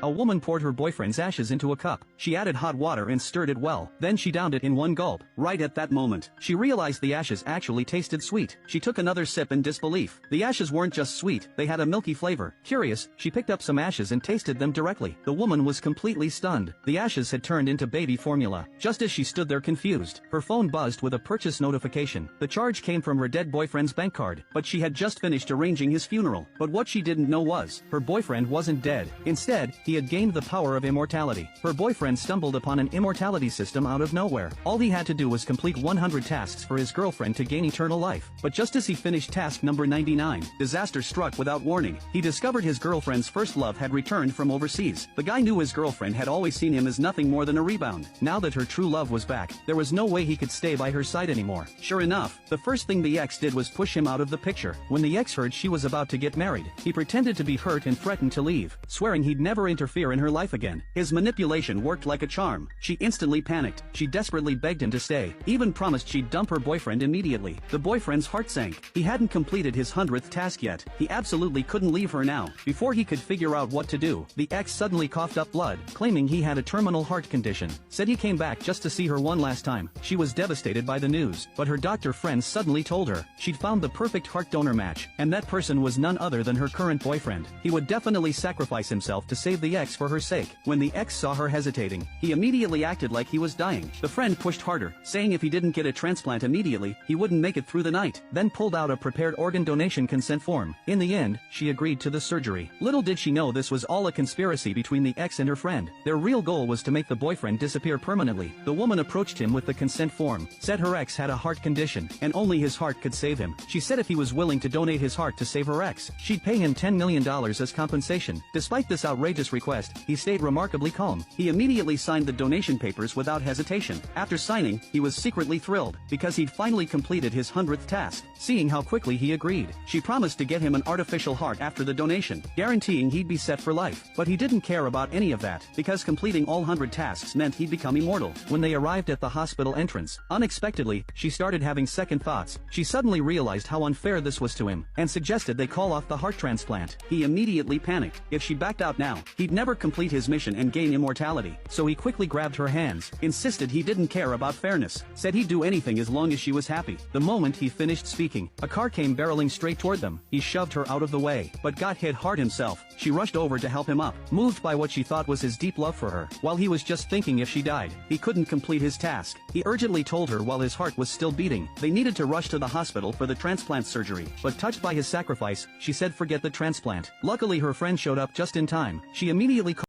A woman poured her boyfriend's ashes into a cup. She added hot water and stirred it well. Then she downed it in one gulp. Right at that moment, she realized the ashes actually tasted sweet. She took another sip in disbelief. The ashes weren't just sweet, they had a milky flavor. Curious, she picked up some ashes and tasted them directly. The woman was completely stunned. The ashes had turned into baby formula. Just as she stood there confused, her phone buzzed with a purchase notification. The charge came from her dead boyfriend's bank card, but she had just finished arranging his funeral. But what she didn't know was, her boyfriend wasn't dead. Instead, he had gained the power of immortality. Her boyfriend stumbled upon an immortality system out of nowhere. All he had to do was complete 100 tasks for his girlfriend to gain eternal life. But just as he finished task number 99, disaster struck without warning. He discovered his girlfriend's first love had returned from overseas. The guy knew his girlfriend had always seen him as nothing more than a rebound. Now that her true love was back, there was no way he could stay by her side anymore. Sure enough, the first thing the ex did was push him out of the picture. When the ex heard she was about to get married, he pretended to be hurt and threatened to leave, swearing he'd never interfere in her life again. His manipulation worked like a charm. She instantly panicked. She desperately begged him to stay, even promised she'd dump her boyfriend immediately. The boyfriend's heart sank. He hadn't completed his 100th task yet. He absolutely couldn't leave her now. Before he could figure out what to do, the ex suddenly coughed up blood, claiming he had a terminal heart condition. Said he came back just to see her one last time. She was devastated by the news, but her doctor friend suddenly told her she'd found the perfect heart donor match, and that person was none other than her current boyfriend. He would definitely sacrifice himself to save the ex for her sake. When the ex saw her hesitating, he immediately acted like he was dying. The friend pushed harder, saying if he didn't get a transplant immediately, he wouldn't make it through the night, then pulled out a prepared organ donation consent form. In the end, she agreed to the surgery. Little did she know this was all a conspiracy between the ex and her friend. Their real goal was to make the boyfriend disappear permanently. The woman approached him with the consent form, said her ex had a heart condition, and only his heart could save him. She said if he was willing to donate his heart to save her ex, she'd pay him $10 million as compensation. Despite this outrageous request, he stayed remarkably calm. He immediately signed the donation papers without hesitation. After signing, he was secretly thrilled, because he'd finally completed his 100th task. Seeing how quickly he agreed, she promised to get him an artificial heart after the donation, guaranteeing he'd be set for life. But he didn't care about any of that, because completing all 100 tasks meant he'd become immortal. When they arrived at the hospital entrance, unexpectedly, she started having second thoughts. She suddenly realized how unfair this was to him, and suggested they call off the heart transplant. He immediately panicked. If she backed out now, he'd never complete his mission and gain immortality. So he quickly grabbed her hands, insisted he didn't care about fairness, said he'd do anything as long as she was happy. The moment he finished speaking, a car came barreling straight toward them. He shoved her out of the way, but got hit hard himself. She rushed over to help him up, moved by what she thought was his deep love for her. While he was just thinking if she died, he couldn't complete his task. He urgently told her while his heart was still beating. They needed to rush to the hospital for the transplant surgery, but touched by his sacrifice, she said forget the transplant. Luckily her friend showed up just in time. She immediately